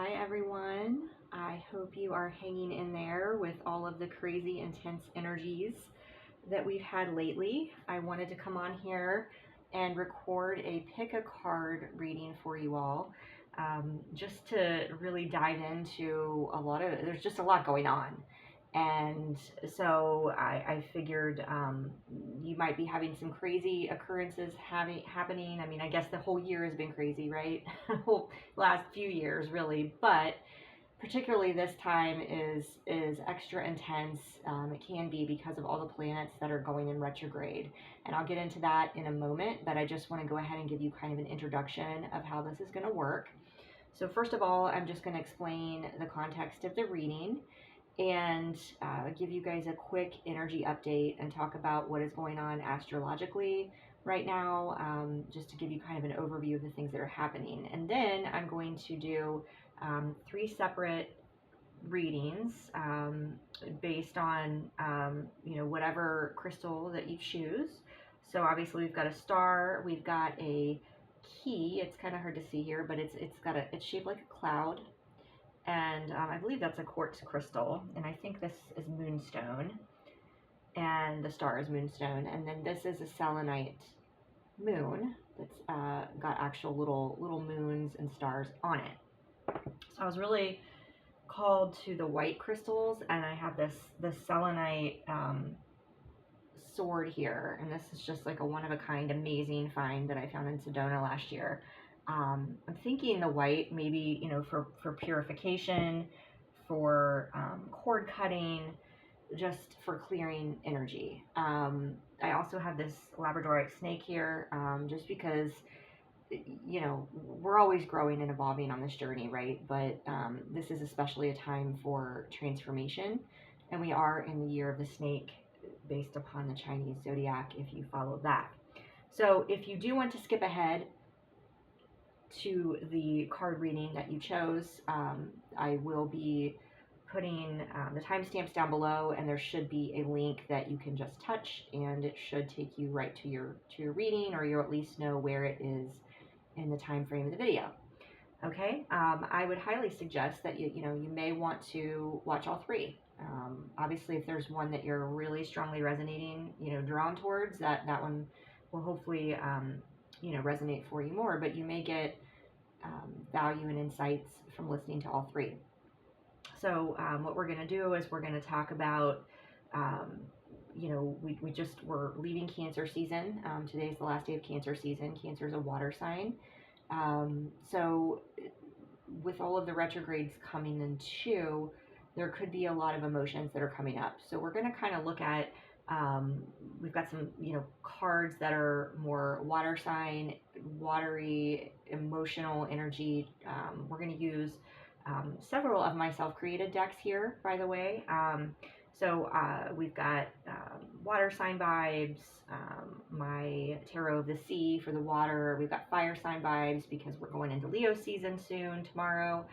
Hi everyone. I hope you are hanging in there with all of the crazy intense energies that we've had lately. I wanted to come on here and record a pick a card reading for you all, just to really dive into there's just a lot going on. And so I figured you might be having some crazy occurrences happening. I mean, I guess the whole year has been crazy, right? Whole last few years, really. But particularly this time is extra intense. It can be because of all the planets that are going in retrograde, and I'll get into that in a moment. But I just want to go ahead and give you kind of an introduction of how this is going to work. So first of all, I'm just going to explain the context of the reading and give you guys a quick energy update and talk about what is going on astrologically right now, just to give you kind of an overview of the things that are happening. And then I'm going to do 3 separate readings based on whatever crystal that you choose. So obviously we've got a star, we've got a key. It's kind of hard to see here, but it's shaped like a cloud, and I believe that's a quartz crystal, and I think this is moonstone, and the star is moonstone, and then this is a selenite moon that's got actual little moons and stars on it. So I was really called to the white crystals, and I have this selenite sword here, and this is just like a one-of-a-kind amazing find that I found in Sedona last year. I'm thinking the white maybe, for purification, for cord cutting, just for clearing energy. I also have this Labradorite snake here, just because, we're always growing and evolving on this journey, right? But this is especially a time for transformation, and we are in the year of the snake based upon the Chinese Zodiac, if you follow that. So if you do want to skip ahead to the card reading that you chose, I will be putting the timestamps down below, and there should be a link that you can just touch, and it should take you right to your reading, or you'll at least know where it is in the time frame of the video. Okay, I would highly suggest that you may want to watch all 3. Obviously, if there's one that you're really strongly resonating, drawn towards, that one will hopefully resonate for you more, but you may get value and insights from listening to all 3. So what we're going to do is we're going to talk about, we're leaving Cancer season. Today's the last day of Cancer season. Cancer is a water sign. So with all of the retrogrades coming in too, there could be a lot of emotions that are coming up. So we're going to kind of look at, we've got some, cards that are more water sign, watery, emotional energy. We're going to use several of my self-created decks here, by the way. So we've got water sign vibes, my Tarot of the Sea for the water. We've got fire sign vibes because we're going into Leo season soon, tomorrow.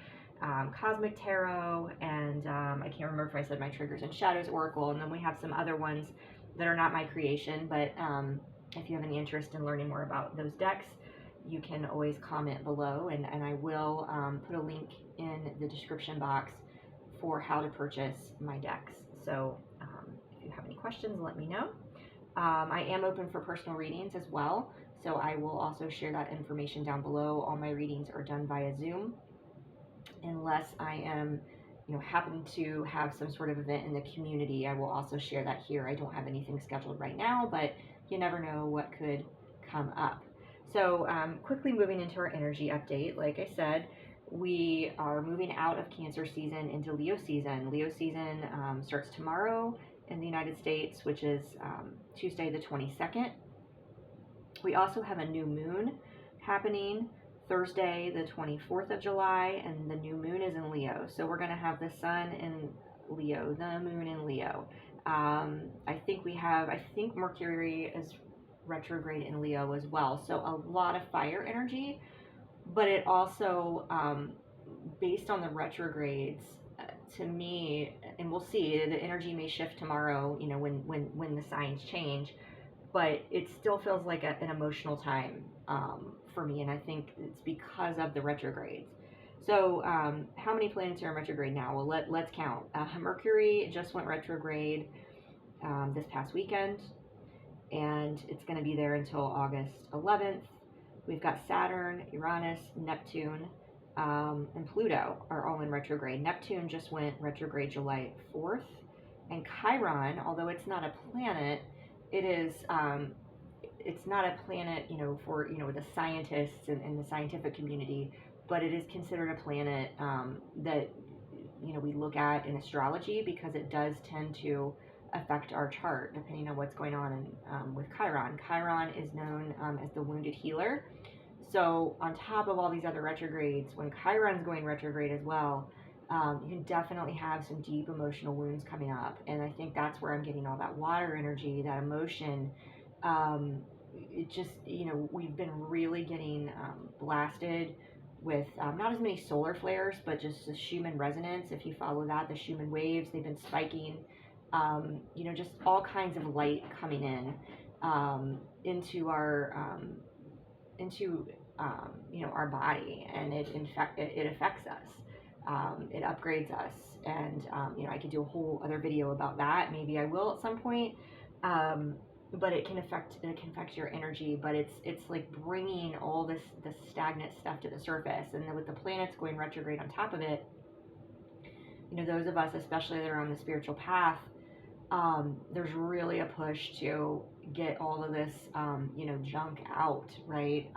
Cosmic Tarot, and I can't remember if I said my Triggers and Shadows Oracle, and then we have some other ones that are not my creation, but if you have any interest in learning more about those decks, you can always comment below, and I will put a link in the description box for how to purchase my decks. So if you have any questions, let me know. I am open for personal readings as well, so I will also share that information down below. All my readings are done via Zoom, unless I am, happen to have some sort of event in the community. I will also share that here. I don't have anything scheduled right now, but you never know what could come up. So quickly moving into our energy update, like I said, we are moving out of Cancer season into Leo season. Leo season starts tomorrow in the United States, which is Tuesday the 22nd. We also have a new moon happening Thursday the 24th of July, and the new moon is in Leo. So we're going to have the sun in Leo, the moon in Leo. I think Mercury is retrograde in Leo as well. So a lot of fire energy, but it also, based on the retrogrades, to me, and we'll see, the energy may shift tomorrow, when the signs change, but it still feels like an emotional time for me, and I think it's because of the retrogrades. So, how many planets are in retrograde now? Well, let's count. Mercury just went retrograde this past weekend, and it's going to be there until August 11th. We've got Saturn, Uranus, Neptune, and Pluto are all in retrograde. Neptune just went retrograde July 4th, and Chiron, although it's not a planet, it is. It's not a planet, for the scientists and the scientific community, but it is considered a planet that we look at in astrology, because it does tend to affect our chart depending on what's going on with Chiron. Chiron is known as the wounded healer. So on top of all these other retrogrades, when Chiron's going retrograde as well, you can definitely have some deep emotional wounds coming up. And I think that's where I'm getting all that water energy, that emotion. It just, we've been really getting blasted with not as many solar flares, but just the Schumann resonance. If you follow that, the Schumann waves, they've been spiking. Just all kinds of light coming in into our our body, and it affects us. It upgrades us, and I could do a whole other video about that. Maybe I will at some point. But it can affect your energy, but it's like bringing all this stagnant stuff to the surface. And then with the planets going retrograde on top of it, those of us especially that are on the spiritual path, there's really a push to get all of this junk out, right?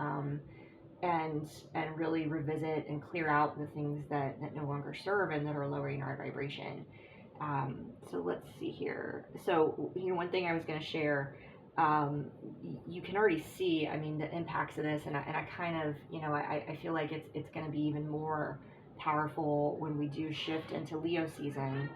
And really revisit and clear out the things that no longer serve and that are lowering our vibration. So let's see here. So one thing I was going to share, you can already see, the impacts of this, and I kind of, I feel like it's going to be even more powerful when we do shift into Leo season.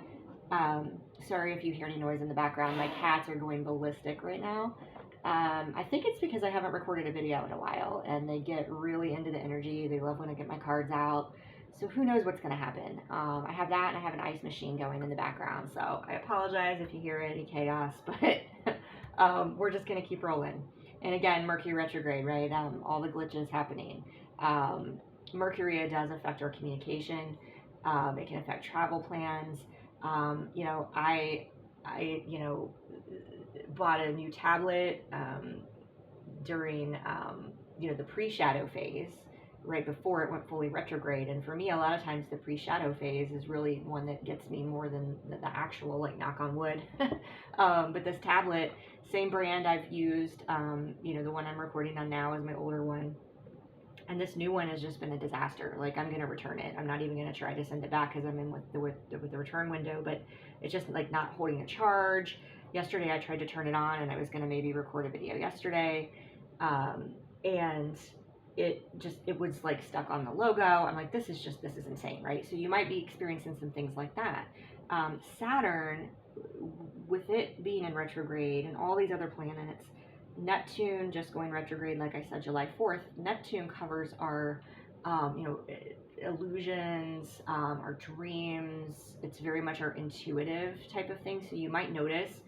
Sorry if you hear any noise in the background. My cats are going ballistic right now. I think it's because I haven't recorded a video in a while, and they get really into the energy. They love when I get my cards out. So who knows what's going to happen. I have that, and I have an ice machine going in the background. So I apologize if you hear any chaos, but we're just going to keep rolling. And again, Mercury retrograde, right? All the glitches happening. Mercury does affect our communication. It can affect travel plans. I bought a new tablet during the pre-shadow phase, right before it went fully retrograde. And for me, a lot of times the pre-shadow phase is really one that gets me more than the actual, like, knock on wood. But this tablet, same brand I've used, the one I'm recording on now is my older one. And this new one has just been a disaster. Like, I'm going to return it. I'm not even going to try to send it back because I'm in with the return window, but it's just like not holding a charge. Yesterday I tried to turn it on, and I was going to maybe record a video yesterday. And it was like stuck on the logo. I'm like, this is insane, right? So you might be experiencing some things like that. Saturn, with it being in retrograde and all these other planets, Neptune just going retrograde, like I said, July 4th. Neptune covers our, illusions, our dreams. It's very much our intuitive type of thing. So you might notice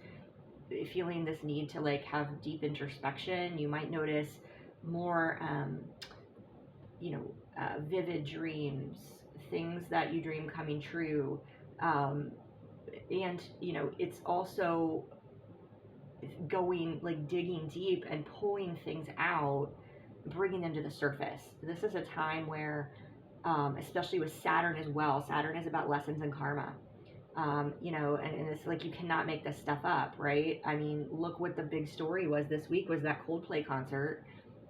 feeling this need to like have deep introspection. You might notice more, vivid dreams, things that you dream coming true. And, it's also going, like, digging deep and pulling things out, bringing them to the surface. This is a time where, especially with Saturn as well, Saturn is about lessons in karma. And it's like, you cannot make this stuff up, right? I mean, look what the big story was this week, was that Coldplay concert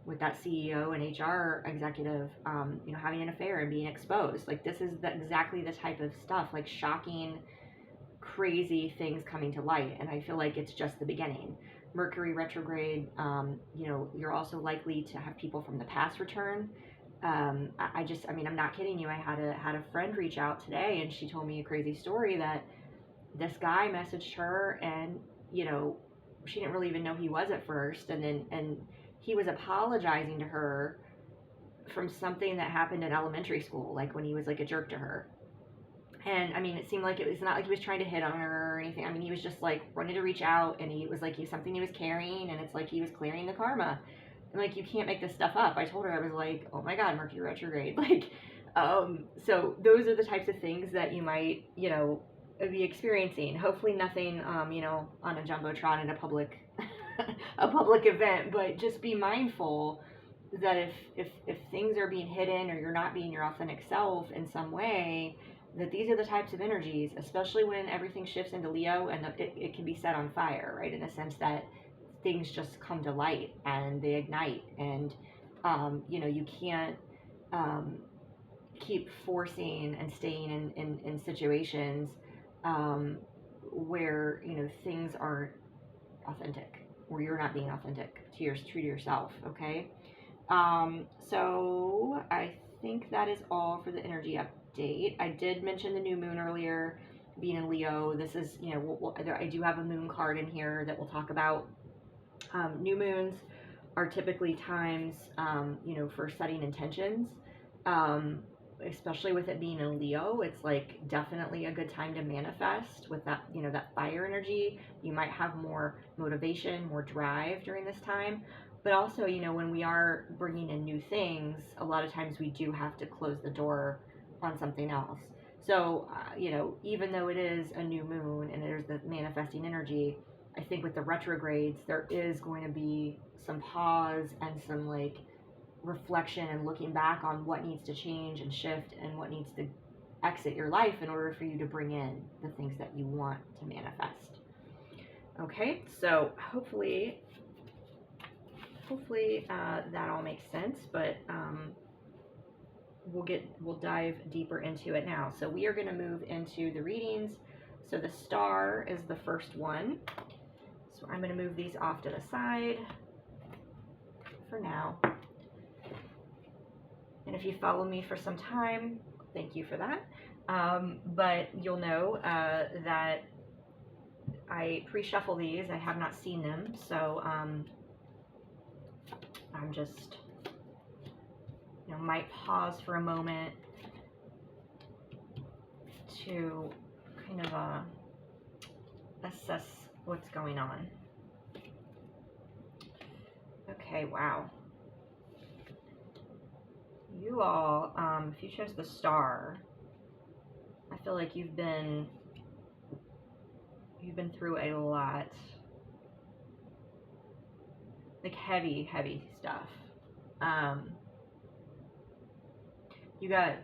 with that CEO and HR executive, having an affair and being exposed. Like, this is exactly the type of stuff, like shocking, crazy things coming to light. And I feel like it's just the beginning. Mercury retrograde, you're also likely to have people from the past return. I'm not kidding you. I had a friend reach out today, and she told me a crazy story that this guy messaged her, and, she didn't really even know he was at first. And he was apologizing to her from something that happened in elementary school, like when he was like a jerk to her. And it seemed like it was not like he was trying to hit on her or anything. He was just like wanting to reach out, and he was like, something he was carrying, and it's like he was clearing the karma. And like, you can't make this stuff up. I told her, I was like, oh my God, Mercury retrograde. Like, So those are the types of things that you might, be experiencing. Hopefully nothing, on a jumbotron in a public, a public event, but just be mindful that if things are being hidden or you're not being your authentic self in some way, that these are the types of energies, especially when everything shifts into Leo and it can be set on fire, right? In a sense that things just come to light and they ignite, and you can't keep forcing and staying in situations where things aren't authentic, where you're not being authentic true to yourself. Okay. So I think that is all for the energy update. I did mention the new moon earlier, being in Leo. This is, I do have a moon card in here that we'll talk about. New moons are typically times, for setting intentions. Especially with it being in Leo, it's like definitely a good time to manifest with that, that fire energy. You might have more motivation, more drive during this time. But also, when we are bringing in new things, a lot of times we do have to close the door on something else. So, even though it is a new moon and there's the manifesting energy, I think with the retrogrades, there is going to be some pause and some like reflection and looking back on what needs to change and shift and what needs to exit your life in order for you to bring in the things that you want to manifest. Okay, so hopefully that all makes sense, but we'll dive deeper into it now. So we are going to move into the readings. So the star is the first one. So I'm going to move these off to the side for now. And if you follow me for some time, thank you for that. But you'll know that I pre-shuffle these. I have not seen them, so I'm just, might pause for a moment to kind of assess what's going on. Okay, wow. You all, if you chose the star, I feel like you've been through a lot, like heavy stuff. You got,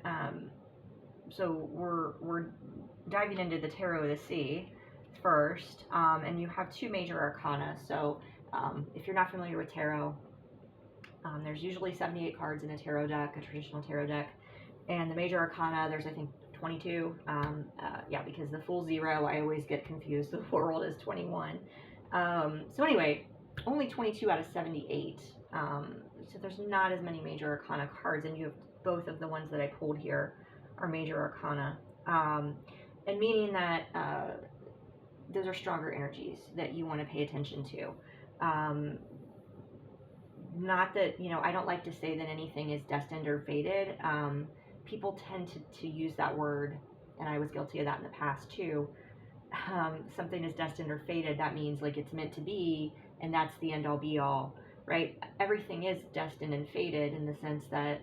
so we're diving into the Tarot of the Sea first, and you have two major arcana. So if you're not familiar with tarot, there's usually 78 cards in a tarot deck, a traditional tarot deck, and the major arcana, there's I think 22. Because the full zero, I always get confused. The world is 21. So anyway, only 22 out of 78. So there's not as many major arcana cards, and you have both of the ones that I pulled here are major arcana, and meaning that those are stronger energies that you want to pay attention to. Not that, I don't like to say that anything is destined or fated. People tend to use that word, and I was guilty of that in the past too. Something is destined or fated, that means like it's meant to be, and that's the end all be all, right? Everything is destined and fated in the sense that,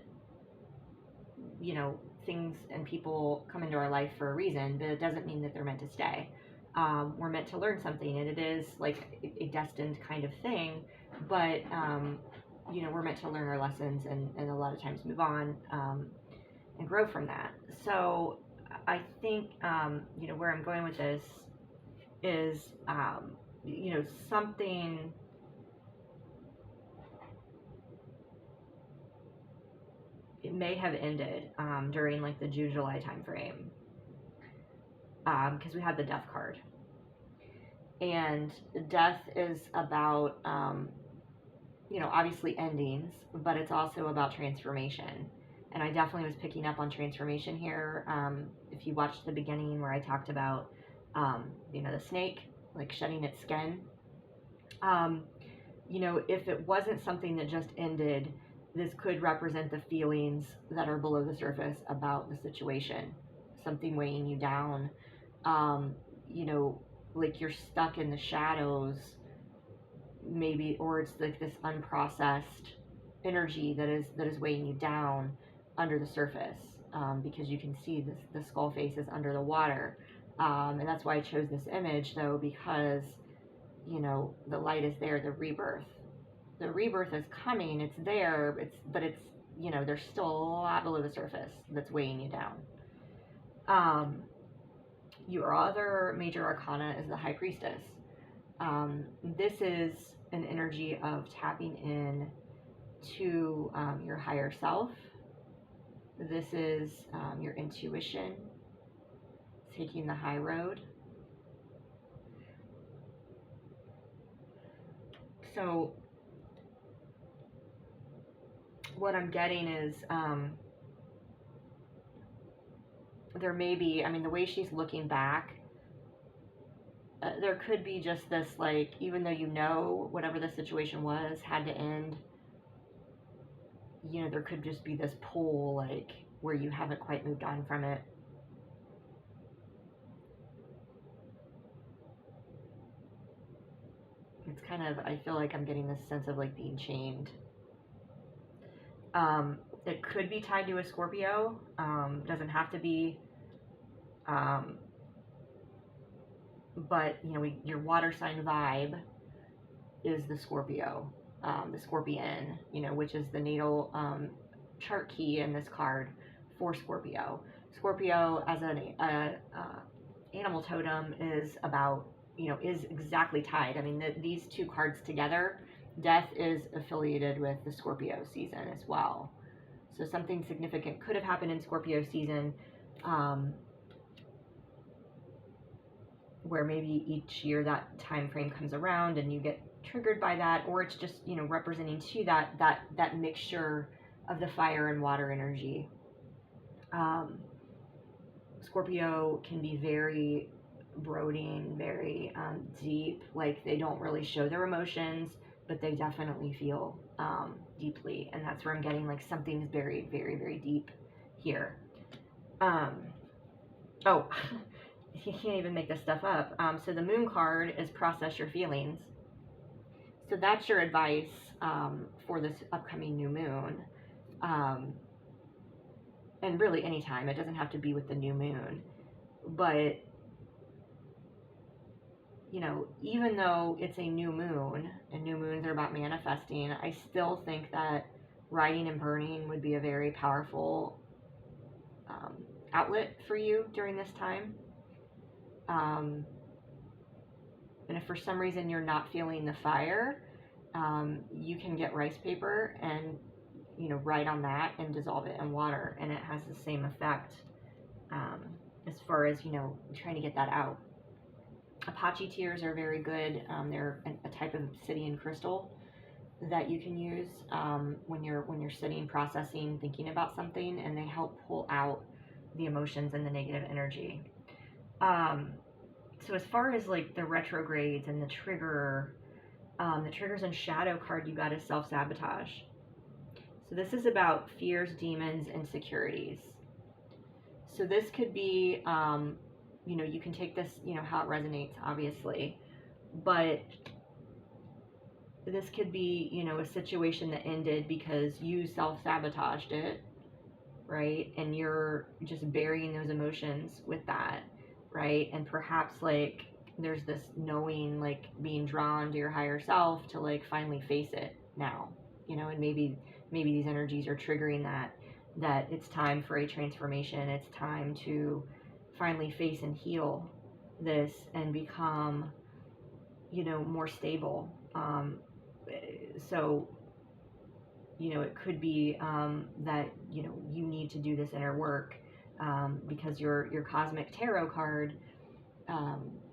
things and people come into our life for a reason, but it doesn't mean that they're meant to stay. We're meant to learn something, and it is like a destined kind of thing, but we're meant to learn our lessons and a lot of times move on and grow from that. So I think where I'm going with this is something it may have ended during like the June-July time frame, because we had the death card, and death is about obviously endings, but it's also about transformation. And I definitely was picking up on transformation here. If you watched the beginning where I talked about the snake like shedding its skin, if it wasn't something that just ended, this could represent the feelings that are below the surface about the situation, something weighing you down, like you're stuck in the shadows maybe, or it's like this unprocessed energy that is weighing you down under the surface. because you can see this, the skull face is under the water. And that's why I chose this image, though, because, you know, the light is there, the rebirth. The rebirth is coming, it's there, but it's, you know, there's still a lot below the surface that's weighing you down. Your other major arcana is the High Priestess. This is an energy of tapping in to your higher self. This is your intuition, taking the high road. So what I'm getting is there may be, I mean, the way she's looking back, there could be just this, like, even though you know whatever the situation was had to end, you know, there could just be this pull, like, where you haven't quite moved on from it. It's kind of, I feel like I'm getting this sense of, like, being chained. It could be tied to a Scorpio. Doesn't have to be. But, you know, your water sign vibe is the Scorpio, the Scorpion, you know, which is the natal chart key in this card for Scorpio. Scorpio as an animal totem is about, you know, is exactly tied. I mean, these two cards together, death is affiliated with the Scorpio season as well. So something significant could have happened in Scorpio season, where maybe each year that time frame comes around and you get triggered by that, or it's just, you know, representing to that mixture of the fire and water energy. Scorpio can be very brooding, very deep, like they don't really show their emotions, but they definitely feel deeply, and that's where I'm getting, like, something's very, very, very deep here. Oh, you can't even make this stuff up. So the moon card is process your feelings. So that's your advice for this upcoming new moon. And really anytime. It doesn't have to be with the new moon. But, you know, even though it's a new moon, and new moons are about manifesting, I still think that writing and burning would be a very powerful outlet for you during this time. And if for some reason you're not feeling the fire, you can get rice paper and, you know, write on that and dissolve it in water, and it has the same effect as far as, you know, trying to get that out. Apache tears are very good. They're a type of obsidian crystal that you can use when you're sitting, processing, thinking about something, and they help pull out the emotions and the negative energy. So as far as, like, the retrogrades and the triggers and shadow card you got is self-sabotage. So this is about fears, demons, insecurities. So this could be, you know, you can take this, you know, how it resonates, obviously, but this could be, you know, a situation that ended because you self-sabotaged it, right? And you're just burying those emotions with that, right? And perhaps, like, there's this knowing, like, being drawn to your higher self to, like, finally face it now, you know, and maybe these energies are triggering that it's time for a transformation. It's time to finally face and heal this and become, you know, more stable. So, you know, it could be that, you know, you need to do this inner work because your cosmic tarot card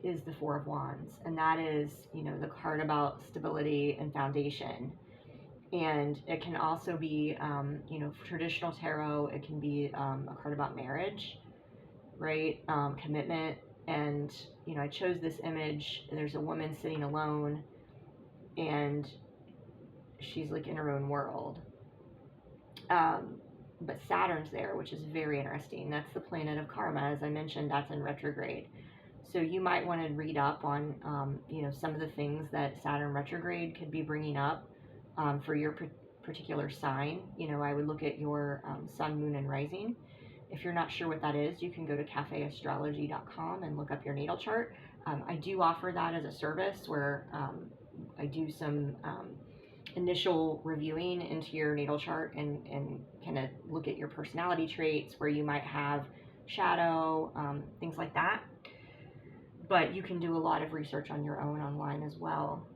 is the Four of Wands, and that is, you know, the card about stability and foundation. And it can also be, you know, traditional tarot, it can be a card about marriage, right? Commitment. And, you know, I chose this image. There's a woman sitting alone, and she's, like, in her own world. But Saturn's there, which is very interesting. That's the planet of karma. As I mentioned, that's in retrograde. So you might want to read up on, you know, some of the things that Saturn retrograde could be bringing up for your particular sign. You know, I would look at your sun, moon, and rising, If you're not sure what that is, you can go to cafeastrology.com and look up your natal chart. I do offer that as a service where I do some initial reviewing into your natal chart and kind of look at your personality traits, where you might have shadow, things like that. But you can do a lot of research on your own online as well.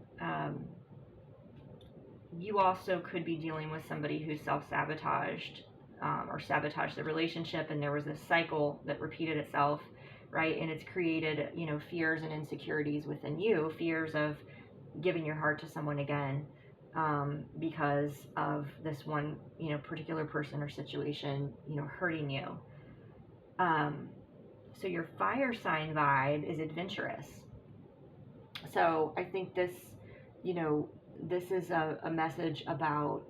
You also could be dealing with somebody who self-sabotaged or sabotaged the relationship, and there was this cycle that repeated itself, right? And it's created, fears and insecurities within you, fears of giving your heart to someone again, because of this one, particular person or situation, hurting you. So your fire sign vibe is adventurous. So I think this, this is a message about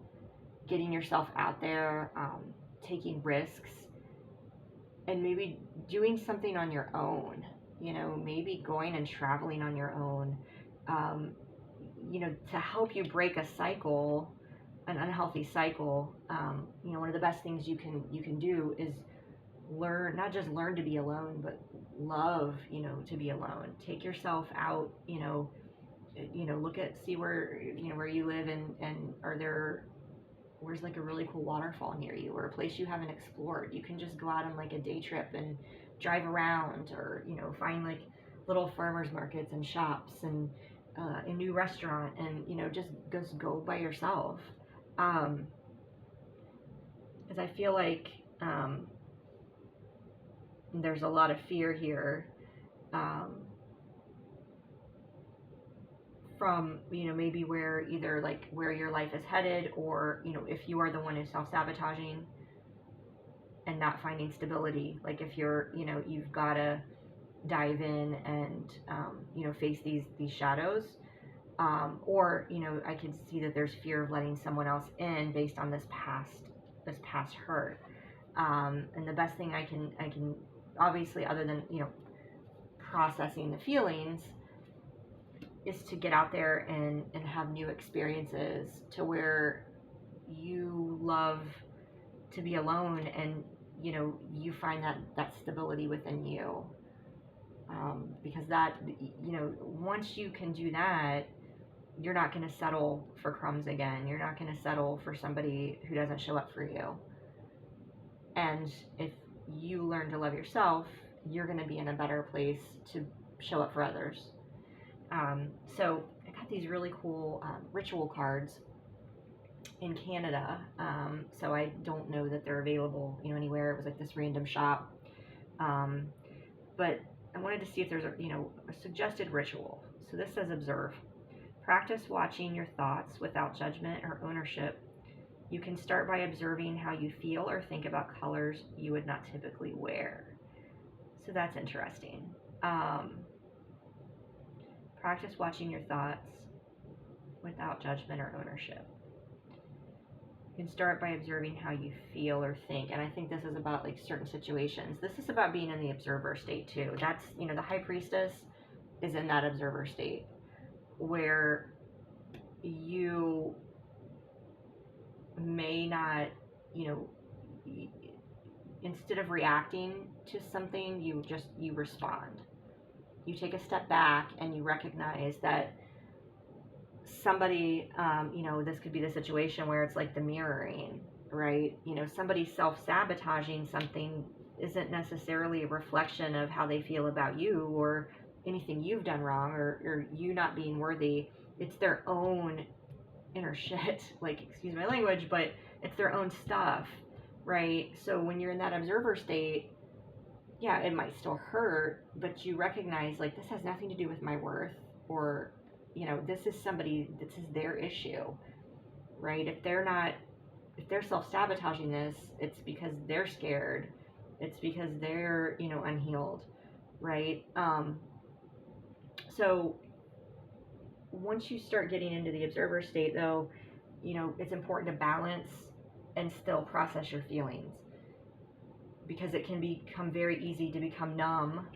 getting yourself out there, taking risks, and maybe doing something on your own, maybe going and traveling on your own, to help you break a cycle, an unhealthy cycle. One of the best things you can do is not just learn to be alone, but love, to be alone. Take yourself out, see where you live, and where's like a really cool waterfall near you, or a place you haven't explored. You can just go out on like a day trip and drive around, or, find like little farmers markets and shops and a new restaurant, and, just go by yourself. Because I feel like, there's a lot of fear here, from, maybe where your life is headed, or, if you are the one who's self-sabotaging and not finding stability, like if you're, you've got to dive in and, face these shadows, or, I can see that there's fear of letting someone else in based on this past hurt. And the best thing I can obviously, other than, processing the feelings, is to get out there and have new experiences, to where you love to be alone, and, you find that stability within you. Because that, once you can do that, you're not going to settle for crumbs again. You're not going to settle for somebody who doesn't show up for you. And if you learn to love yourself, you're going to be in a better place to show up for others. So I got these really cool ritual cards in Canada. So I don't know that they're available, anywhere. It was like this random shop. But I wanted to see if there's a suggested ritual. So this says observe. Practice watching your thoughts without judgment or ownership. You can start by observing how you feel or think about colors you would not typically wear. So that's interesting. Practice watching your thoughts without judgment or ownership. You can start by observing how you feel or think. And I think this is about like certain situations. This is about being in the observer state too. That's, the high priestess is in that observer state, where you may not, instead of reacting to something, you respond. You take a step back and you recognize that somebody, this could be the situation where it's like the mirroring, right? Somebody self-sabotaging something isn't necessarily a reflection of how they feel about you or anything you've done wrong, or you not being worthy. It's their own inner shit, like, excuse my language, but it's their own stuff, right? So when you're in that observer state, yeah, it might still hurt, but you recognize, like, this has nothing to do with my worth, or, this is their issue, right? If they're self-sabotaging this, it's because they're scared. It's because they're, unhealed, right? So once you start getting into the observer state, though, it's important to balance and still process your feelings, because it can become very easy to become numb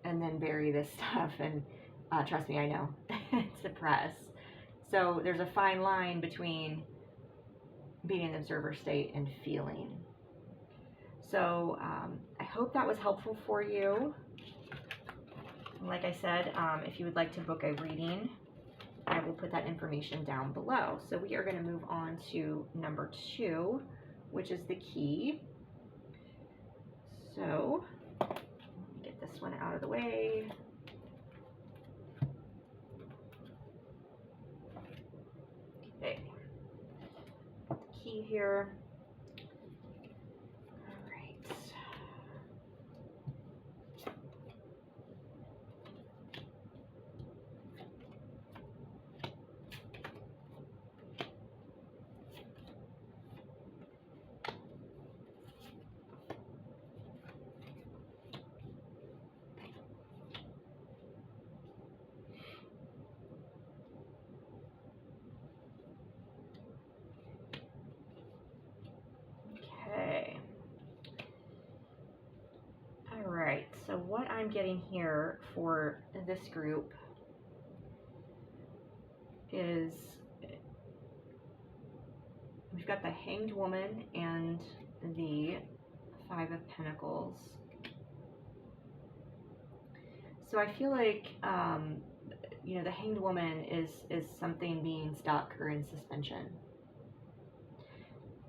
and then bury this stuff and trust me, I know, suppress. So there's a fine line between being in the observer state and feeling. So I hope that was helpful for you. Like I said, if you would like to book a reading, I will put that information down below. So we are going to move on to number 2, which is the key. So let me get this one out of the way. Okay, the key here. All right. Okay. All right. So what I'm getting here for this group is we've got the Hanged Woman and the 5 of Pentacles. So I feel like, you know, the Hanged Woman is something being stuck or in suspension.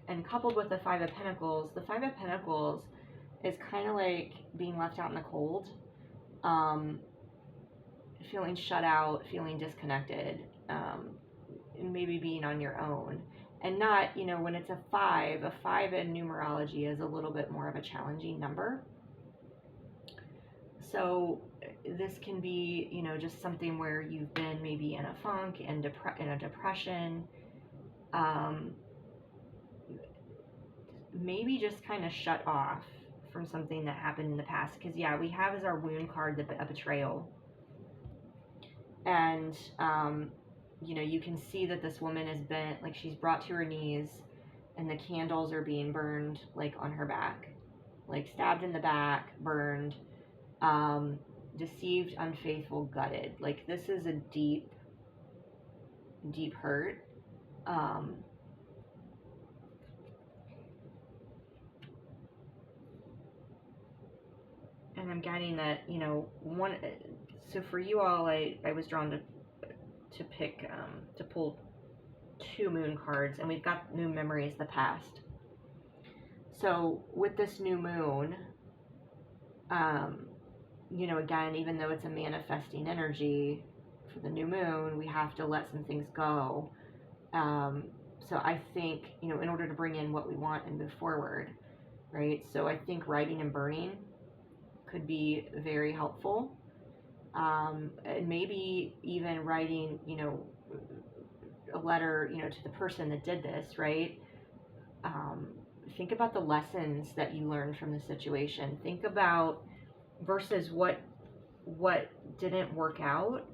And coupled with the 5 of Pentacles is kind of like being left out in the cold, feeling shut out, feeling disconnected, and maybe being on your own. And not, you know, when it's a 5 in numerology is a little bit more of a challenging number. So this can be, you know, just something where you've been maybe in a funk and in a depression, maybe just kind of shut off from something that happened in the past. Because yeah, we have as our wound card a betrayal, and you know, you can see that this woman has been, like, she's brought to her knees, and the candles are being burned, like, on her back, like stabbed in the back, burned, deceived, unfaithful, gutted. Like, this is a deep, deep hurt. And I'm getting that, you know, so for you all, I was drawn to pick, to pull 2 moon cards, and we've got new memories, the past. So with this new moon, you know, again, even though it's a manifesting energy for the new moon, we have to let some things go. So I think, you know, in order to bring in what we want and move forward, right? So I think writing and burning could be very helpful. And maybe even writing, you know, a letter, you know, to the person that did this, right? Think about the lessons that you learned from the situation. Think about versus what didn't work out.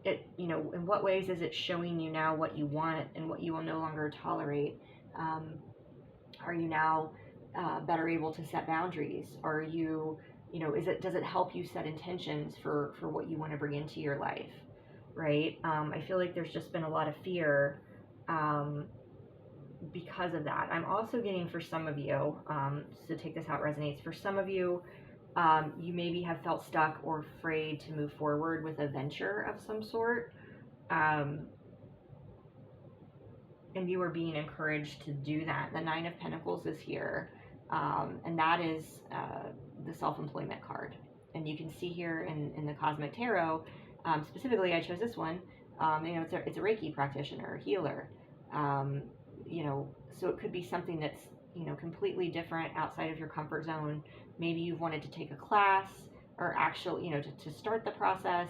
It, you know, in what ways is it showing you now what you want and what you will no longer tolerate? Are you now better able to set boundaries? Are you, you know, does it help you set intentions for what you want to bring into your life, right? I feel like there's just been a lot of fear because of that. I'm also getting, for some of you, so take this how it resonates, for some of you, you maybe have felt stuck or afraid to move forward with a venture of some sort, and you are being encouraged to do that. The 9 of Pentacles is here, and that is the self-employment card. And you can see here in the Cosmic Tarot, specifically I chose this one, you know, it's a Reiki practitioner, a healer, you know, so it could be something that's, you know, completely different, outside of your comfort zone. Maybe you've wanted to take a class or actually, you know, to start the process,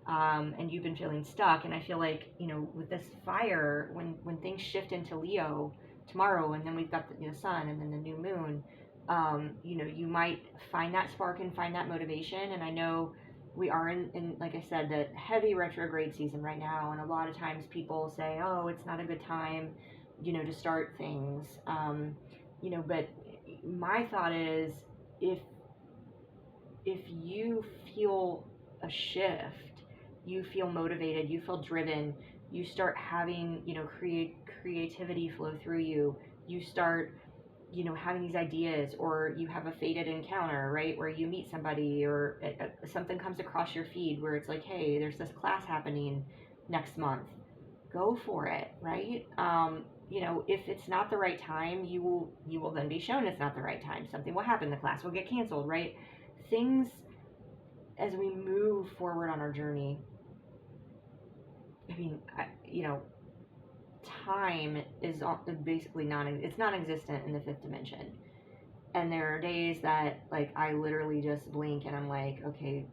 and you've been feeling stuck. And I feel like, you know, with this fire, when things shift into Leo tomorrow, and then we've got the, you know, sun and then the new moon, you know, you might find that spark and find that motivation. And I know we are in, like I said, the heavy retrograde season right now, and a lot of times people say, oh, it's not a good time, you know, to start things, you know, but my thought is, if you feel a shift, you feel motivated, you feel driven, you start having, you know, creativity flow through you, you start having these ideas, or you have a fated encounter, right, where you meet somebody, or something comes across your feed where it's like, hey, there's this class happening next month, go for it, right? If it's not the right time, you will then be shown it's not the right time. Something will happen, the class will get canceled, right? Things, as we move forward on our journey, I mean, time is basically it's non-existent in the fifth dimension. And there are days that, like, I literally just blink and I'm like, okay,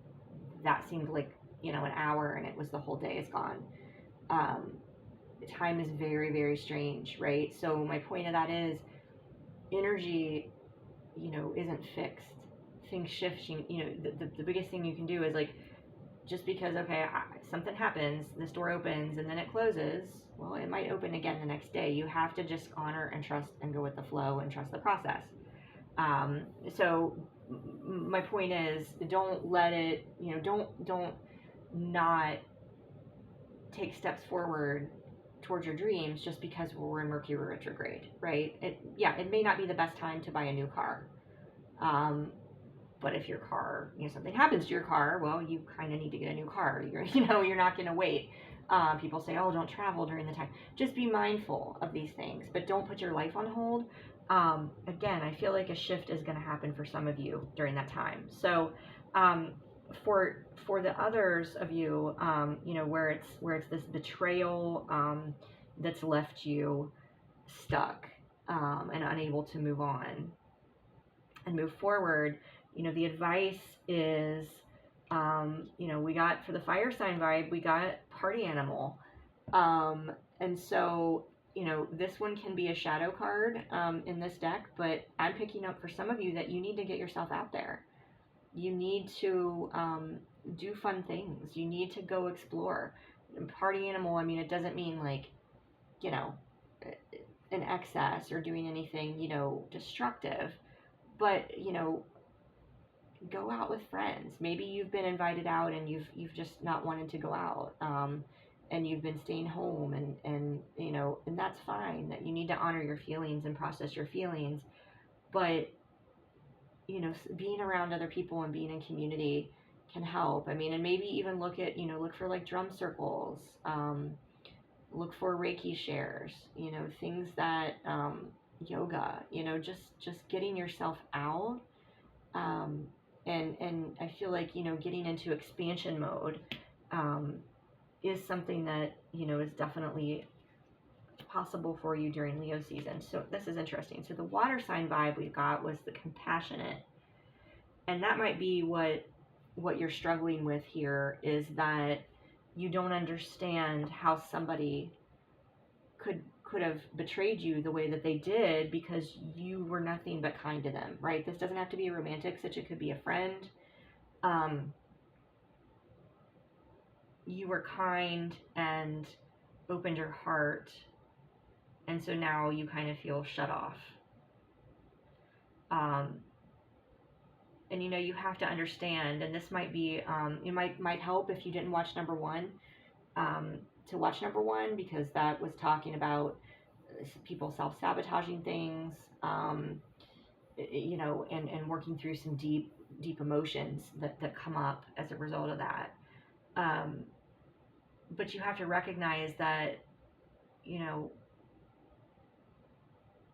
that seemed like, an hour, and it was the whole day is gone. Time is very, very strange, right? So my point of that is, energy, isn't fixed. Things shift. The biggest thing you can do is, like, just because, okay, something happens, this door opens and then it closes, well, it might open again the next day. You have to just honor and trust and go with the flow and trust the process. So my point is, don't let it, don't not take steps forward towards your dreams just because we're in Mercury retrograde, right? It may not be the best time to buy a new car. But if your car, something happens to your car, well, you kind of need to get a new car. You're not going to wait. People say, oh, don't travel during the time. Just be mindful of these things, but don't put your life on hold. Again, I feel like a shift is going to happen for some of you during that time. So, for the others of you, where it's this betrayal, that's left you stuck, and unable to move on and move forward, the advice is, we got, for the fire sign vibe, we got party animal. And so, this one can be a shadow card in this deck, but I'm picking up for some of you that you need to get yourself out there. You need to do fun things. You need to go explore. And party animal, I mean, it doesn't mean like, an excess or doing anything, destructive, but, go out with friends. Maybe you've been invited out and you've just not wanted to go out, and you've been staying home, and that's fine. That you need to honor your feelings and process your feelings, but being around other people and being in community can help. I mean, and maybe even look for like drum circles, look for Reiki shares, things that, yoga, just getting yourself out. And I feel like, getting into expansion mode, is something that, is definitely possible for you during Leo season. So this is interesting. So the water sign vibe we got was the compassionate. And that might be what you're struggling with here, is that you don't understand how somebody could have betrayed you the way that they did, because you were nothing but kind to them, right? This doesn't have to be a romantic such. It could be a friend. You were kind and opened your heart, and so now you kind of feel shut off. And you have to understand, and this might be, it might help if you didn't watch number one, to watch number one, because that was talking about people self-sabotaging things, and working through some deep emotions that come up as a result of that. But you have to recognize that,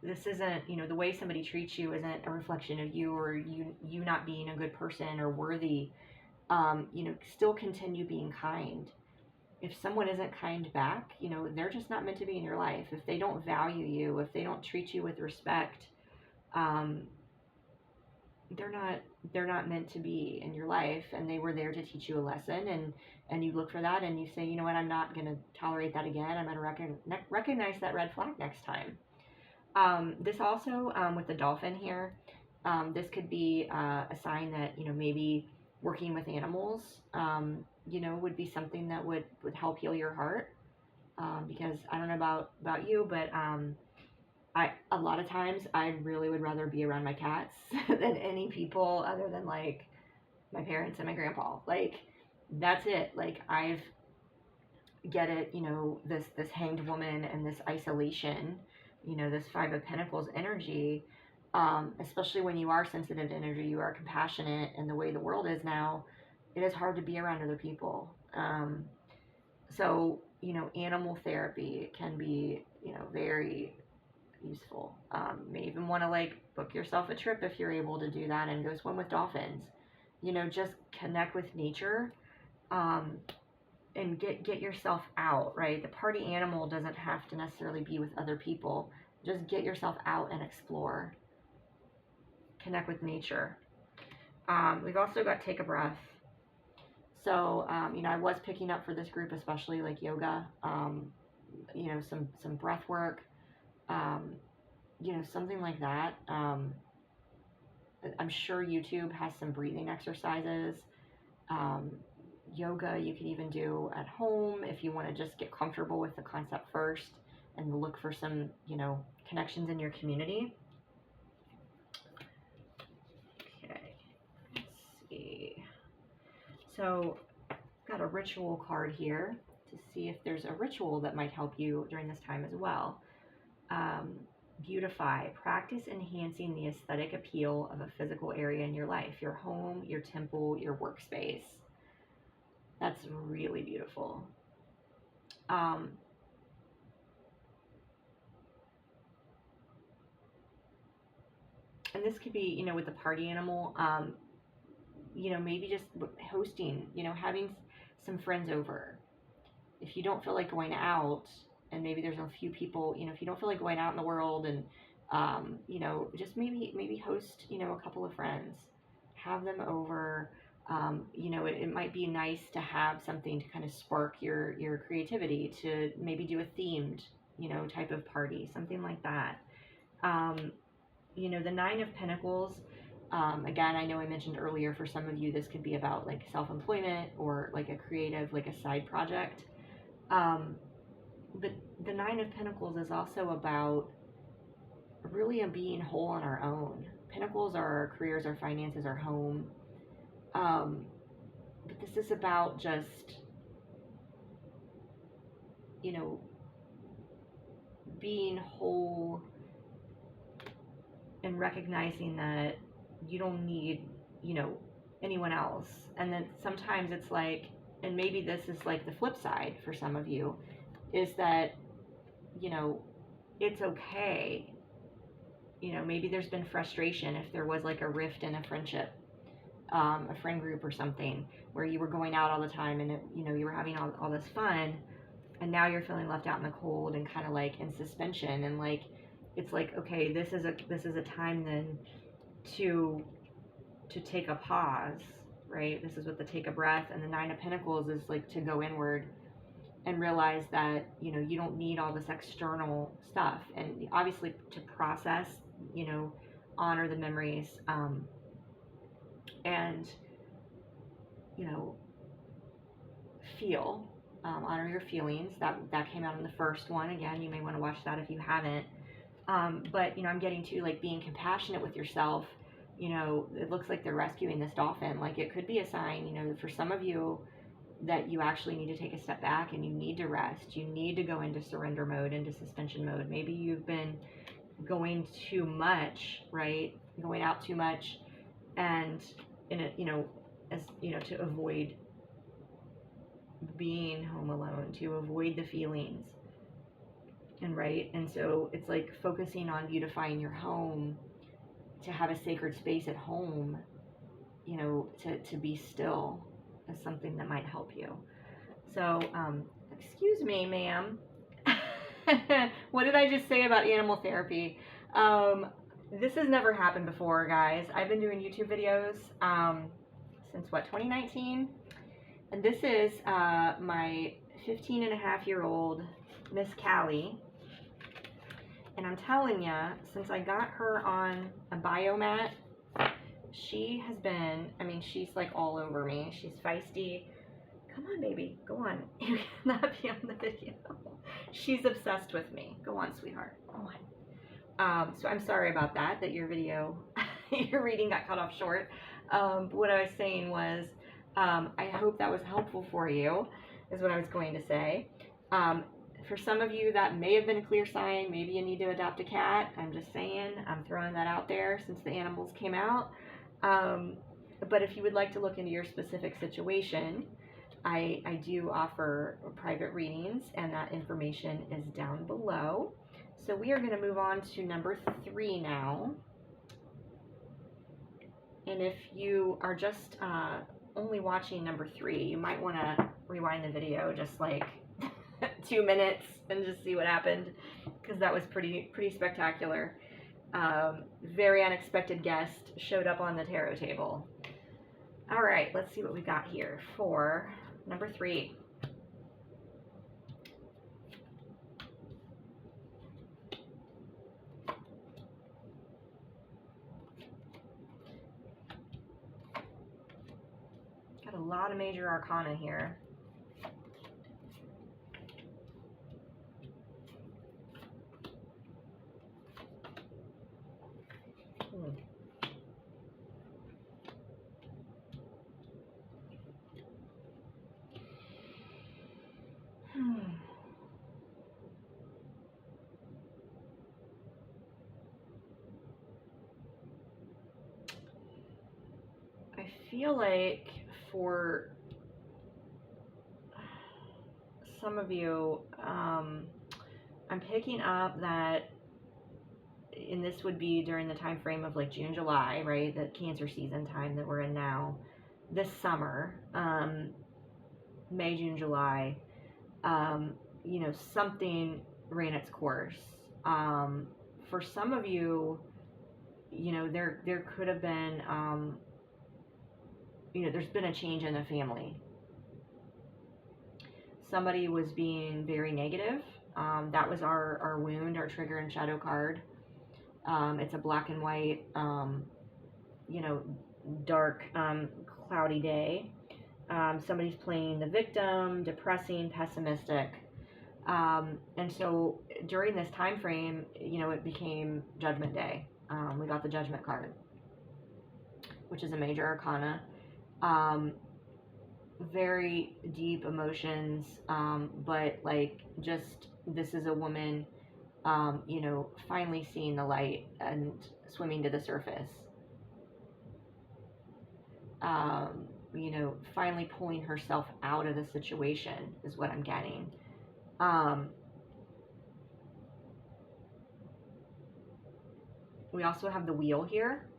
this isn't, the way somebody treats you isn't a reflection of you, or you not being a good person or worthy. Still continue being kind. If someone isn't kind back, they're just not meant to be in your life. If they don't value you, if they don't treat you with respect, they're not meant to be in your life, and they were there to teach you a lesson, and you look for that, and you say, you know what, I'm not going to tolerate that again. I'm going to recognize that red flag next time. This also, with the dolphin here, this could be a sign that, maybe working with animals, would be something that would help heal your heart. Because I don't know about you, but a lot of times I really would rather be around my cats than any people other than like my parents and my grandpa. Like, that's it. Like, I've get it, this hanged woman and this isolation, this Five of Pentacles energy. especially when you are sensitive to energy, you are compassionate, and the way the world is now, it is hard to be around other people. So, animal therapy can be, very useful. You may even want to like book yourself a trip if you're able to do that and go swim with dolphins. Just connect with nature, and get yourself out, right? The party animal doesn't have to necessarily be with other people. Just get yourself out and explore. Connect with nature. We've also got take a breath. So, I was picking up for this group, especially like yoga, some breath work, something like that. I'm sure YouTube has some breathing exercises. Yoga you can even do at home if you want to just get comfortable with the concept first and look for some, connections in your community. Okay, let's see. So, got a ritual card here to see if there's a ritual that might help you during this time as well. Beautify. Practice enhancing the aesthetic appeal of a physical area in your life, your home, your temple, your workspace. That's really beautiful. And this could be, with the party animal, maybe just hosting, having some friends over. If you don't feel like going out, and maybe there's a few people, if you don't feel like going out in the world, and, just maybe host, a couple of friends, have them over. It might be nice to have something to kind of spark your creativity, to maybe do a themed, type of party, something like that. The Nine of Pentacles, again, I know I mentioned earlier, for some of you, this could be about like self-employment or like a creative, like a side project. But the Nine of Pentacles is also about really being whole on our own. Pentacles are our careers, our finances, our home. But this is about just, being whole and recognizing that you don't need, anyone else. And then sometimes it's like, and maybe this is like the flip side for some of you, is that, it's okay. Maybe there's been frustration if there was like a rift in a friendship, a friend group or something, where you were going out all the time and you were having all this fun, and now you're feeling left out in the cold and kind of like in suspension, and like it's like, okay, this is a time then to take a pause, right? This is what the take a breath, and the Nine of Pentacles is like to go inward and realize that you don't need all this external stuff, and obviously to process, honor the memories, and feel, honor your feelings. That came out in the first one. Again, you may want to watch that if you haven't. But I'm getting to like being compassionate with yourself. It looks like they're rescuing this dolphin. Like it could be a sign, for some of you, that you actually need to take a step back and you need to rest. You need to go into surrender mode, into suspension mode. Maybe you've been going too much, right? Going out too much, and to avoid being home alone, to avoid the feelings. And so it's like focusing on beautifying your home, to have a sacred space at home, to be still, is something that might help you. So, excuse me, ma'am. What did I just say about animal therapy? This has never happened before, guys. I've been doing YouTube videos since 2019? And this is my 15-and-a-half-year-old Miss Callie. And I'm telling ya, since I got her on a biomat, she has been, she's like all over me. She's feisty. Come on, baby. Go on. You cannot be on the video. She's obsessed with me. Go on, sweetheart. Go on. So I'm sorry about that your video, your reading got cut off short. What I was saying was, I hope that was helpful for you, is what I was going to say. For some of you, that may have been a clear sign. Maybe you need to adopt a cat. I'm just saying. I'm throwing that out there since the animals came out. But if you would like to look into your specific situation, I do offer private readings, and that information is down below. So we are going to move on to number 3 now. And if you are just only watching number 3, you might want to rewind the video just like 2 minutes and just see what happened, because that was pretty spectacular. Very unexpected guest showed up on the tarot table. All right, let's see what we got here for number 3. Got a lot of major arcana here. I feel like for some of you, I'm picking up that, and this would be during the time frame of like June, July, right? The Cancer season time that we're in now, this summer, May, June, July, you know, something ran its course. For some of you, you know, there could have been, you know, there's been a change in the family. Somebody was being very negative. That was our wound, our trigger and shadow card. It's a black and white, you know, dark, cloudy day. Somebody's playing the victim, depressing, pessimistic. And so during this time frame, you know, it became Judgment Day. We got the Judgment card, which is a major arcana. Very deep emotions, but like just, this is a woman, you know, finally seeing the light and swimming to the surface. You know, finally pulling herself out of the situation is what I'm getting. We also have the wheel here,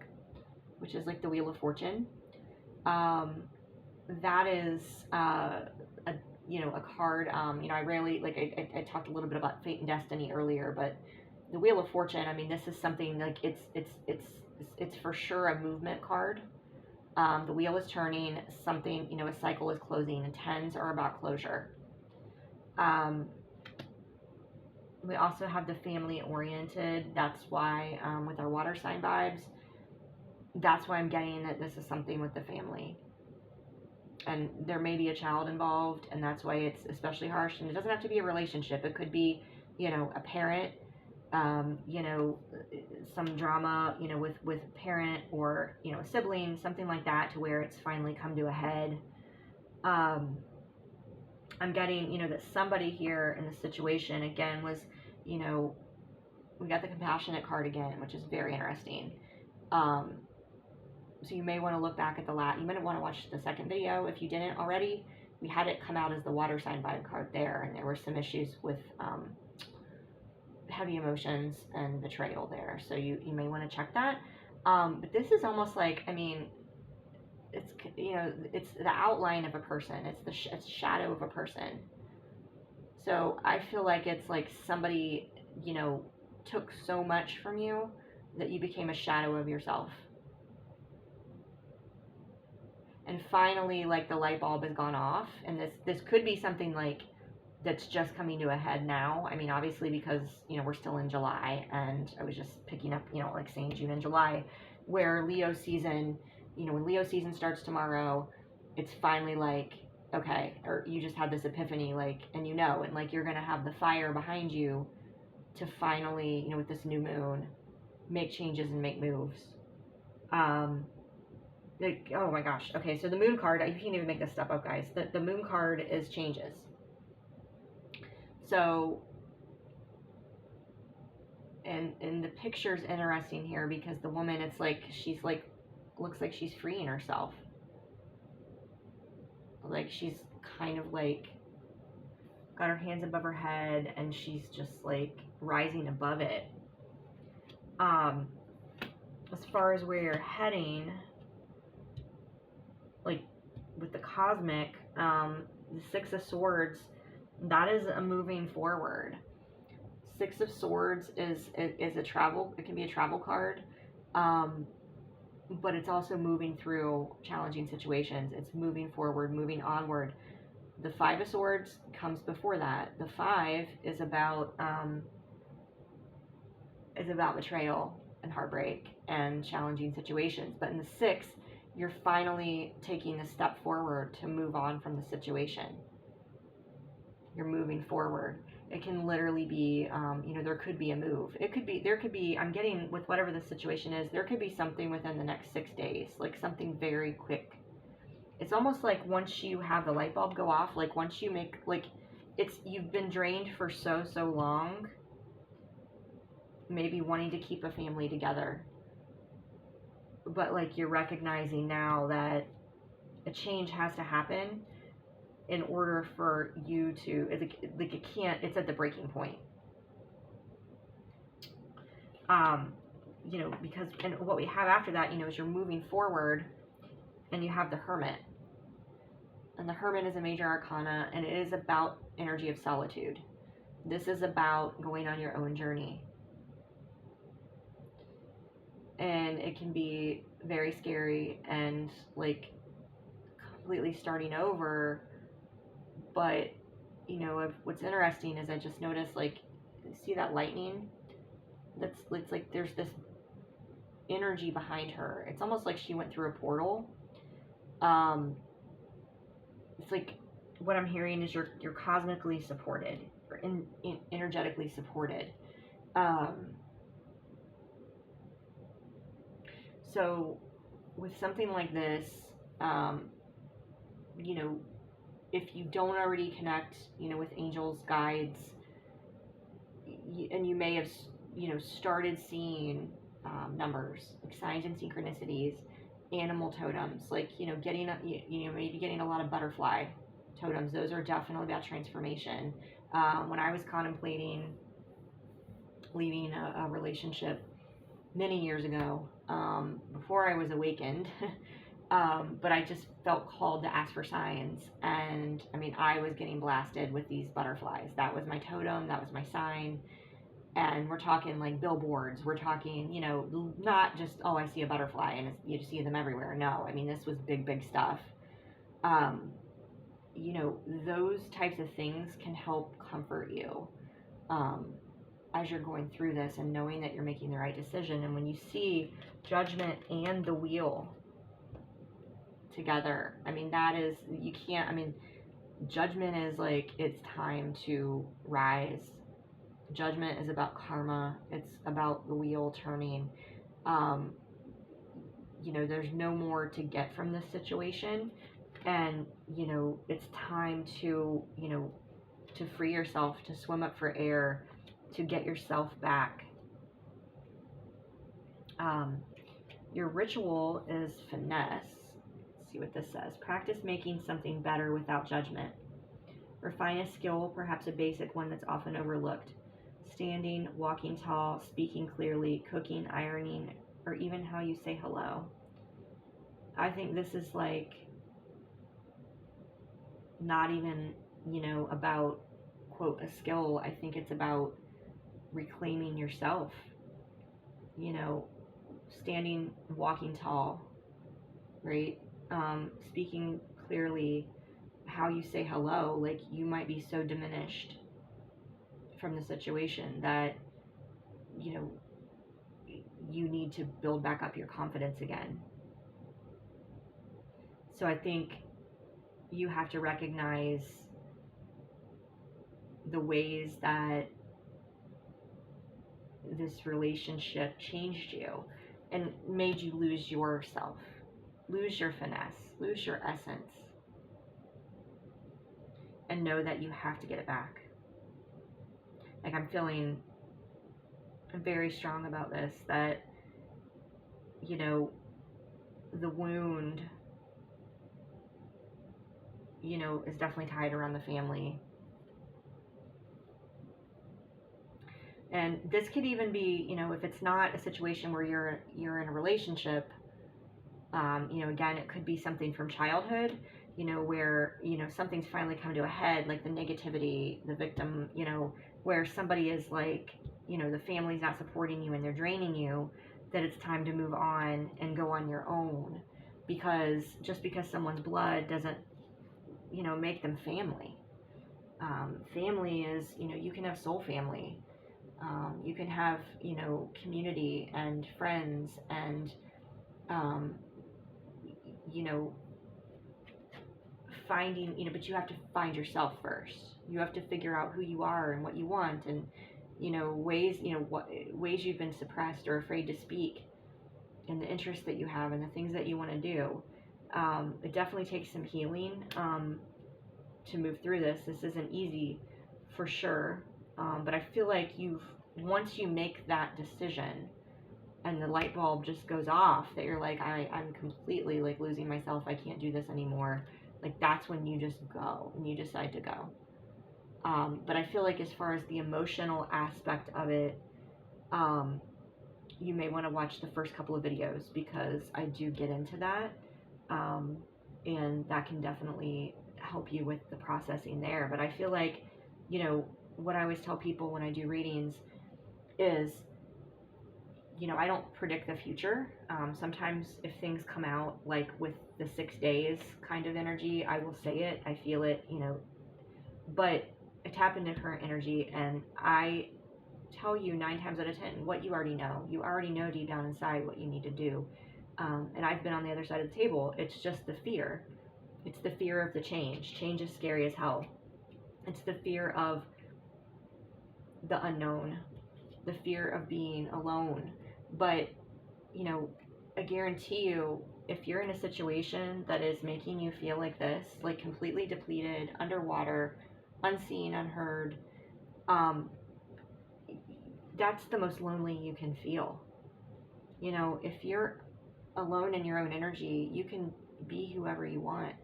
which is like the Wheel of Fortune. That is, you know, a card, you know, I rarely, like, I talked a little bit about fate and destiny earlier, but the Wheel of Fortune, I mean, this is something like, it's for sure a movement card. The wheel is turning, something, you know, a cycle is closing, and 10s are about closure. We also have the family oriented. That's why, with our water sign vibes, that's why I'm getting that this is something with the family. And there may be a child involved, and that's why it's especially harsh. And it doesn't have to be a relationship. It could be, you know, a parent, you know, some drama, you know, with a parent or, you know, a sibling, something like that, to where it's finally come to a head. I'm getting, you know, that somebody here in the situation, again, was, you know, we got the compassionate card again, which is very interesting. So you may want to look back at you might want to watch the second video if you didn't already. We had it come out as the water sign vibe card there, and there were some issues with heavy emotions and betrayal there. So you may want to check that. But this is almost like, I mean, it's, you know, it's the outline of a person. It's the shadow of a person. So I feel like it's like somebody, you know, took so much from you that you became a shadow of yourself. And finally, like, the light bulb has gone off, and this could be something like that's just coming to a head now. I mean, obviously, because, you know, we're still in July, and I was just picking up, you know, like saying June and July, where Leo season, you know, when Leo season starts tomorrow, it's finally like, okay, or you just had this epiphany, like, and you know, and like you're gonna have the fire behind you to finally, you know, with this new moon, make changes and make moves. Like, oh my gosh. Okay, so the moon card, you can't even make this stuff up, guys. The moon card is changes. So, and the picture's interesting here because the woman, it's like she's like, looks like she's freeing herself. Like she's kind of like got her hands above her head and she's just like rising above it. As far as where you're heading, like with the cosmic, the Six of Swords, that is a moving forward. Six of Swords is a travel. It can be a travel card, but it's also moving through challenging situations. It's moving forward, moving onward. The Five of Swords comes before that. The Five is about betrayal and heartbreak and challenging situations. But in the Six, you're finally taking the step forward to move on from the situation. You're moving forward. It can literally be, there could be a move. There could be, I'm getting, with whatever the situation is, there could be something within the next 6 days, like something very quick. It's almost like once you have the light bulb go off, like once you make, like, you've been drained for so long, maybe wanting to keep a family together. But like you're recognizing now that a change has to happen in order for you to, like it can't, it's at the breaking point. Because, and what we have after that, is you're moving forward and you have the Hermit. And the Hermit is a major arcana and it is about energy of solitude. This is about going on your own journey. And it can be very scary and like completely starting over. But, what's interesting is I just noticed, like, see that lightning? It's like there's this energy behind her. It's almost like she went through a portal. It's like what I'm hearing is you're cosmically supported, or energetically supported. So with something like this, if you don't already connect, with angels, guides, and you may have, started seeing numbers, like signs and synchronicities, animal totems, like, getting, maybe getting a lot of butterfly totems. Those are definitely about transformation. When I was contemplating leaving a relationship many years ago, before I was awakened, but I just felt called to ask for signs. And I was getting blasted with these butterflies. That was my totem. That was my sign. And we're talking like billboards. We're talking, not just, oh, I see a butterfly and you just see them everywhere. No, this was big stuff. Those types of things can help comfort you as you're going through this and knowing that you're making the right decision. And when you see Judgment and the Wheel together, that is, you can't, Judgment is like, it's time to rise. Judgment is about karma. It's about the wheel turning. There's no more to get from this situation. And, it's time to, to free yourself, to swim up for air, to get yourself back. Your ritual is finesse. Let's see what this says. Practice making something better without judgment. Refine a skill, perhaps a basic one that's often overlooked. Standing, walking tall, speaking clearly, cooking, ironing, or even how you say hello. I think this is like not even, about, quote, a skill. I think it's about reclaiming yourself. Standing, walking tall, right? Speaking clearly, how you say hello. Like, you might be so diminished from the situation that, you need to build back up your confidence again. So I think you have to recognize the ways that this relationship changed you and made you lose yourself, lose your finesse, lose your essence, and know that you have to get it back. Like, I'm feeling very strong about this, that, you know, the wound, you know, is definitely tied around the family. And this could even be, you know, if it's not a situation where you're in a relationship, you know, again, it could be something from childhood, you know, where, you know, something's finally come to a head, like the negativity, the victim, you know, where somebody is like, you know, the family's not supporting you and they're draining you, that it's time to move on and go on your own. Because just because someone's blood doesn't, you know, make them family. Family is, you know, you can have soul family. You can have, you know, community and friends and, you know, finding, you know, but you have to find yourself first. You have to figure out who you are and what you want, and, you know, ways, you know, what ways you've been suppressed or afraid to speak, and the interests that you have and the things that you want to do. It definitely takes some healing to move through this. This isn't easy, for sure, but I feel like once you make that decision and the light bulb just goes off, that you're like, I'm completely like losing myself, I can't do this anymore, like that's when you just go and you decide to go. But I feel like as far as the emotional aspect of it, you may want to watch the first couple of videos, because I do get into that, and that can definitely help you with the processing there. But I feel like, you know, what I always tell people when I do readings is, you know, I don't predict the future. Sometimes if things come out, like with the 6 days kind of energy, I will say it, I feel it, you know, but I tap into current energy and I tell you 9 times out of 10 what you already know. You already know deep down inside what you need to do. And I've been on the other side of the table. It's just the fear. It's the fear of the change. Change is scary as hell. It's the fear of the unknown, the fear of being alone. But, you know, I guarantee you, if you're in a situation that is making you feel like this, like completely depleted, underwater, unseen, unheard, that's the most lonely you can feel. You know, if you're alone in your own energy, you can be whoever you want.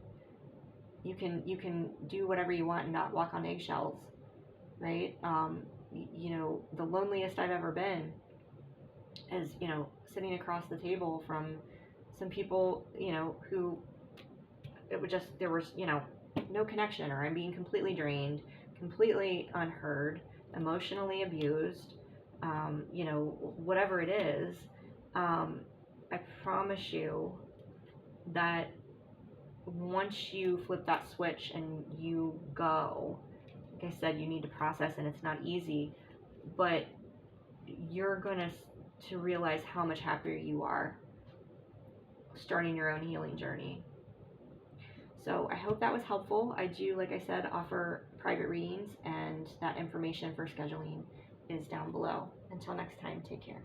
You can do whatever you want and not walk on eggshells, right? You know, the loneliest I've ever been is, you know, sitting across the table from some people, you know, who it would just, there was, you know, no connection, or I'm being completely drained, completely unheard, emotionally abused, you know, whatever it is. I promise you that once you flip that switch and you go, like I said, you need to process, and it's not easy, but you're going to realize how much happier you are starting your own healing journey. So I hope that was helpful. I do, like I said, offer private readings, and that information for scheduling is down below. Until next time, take care.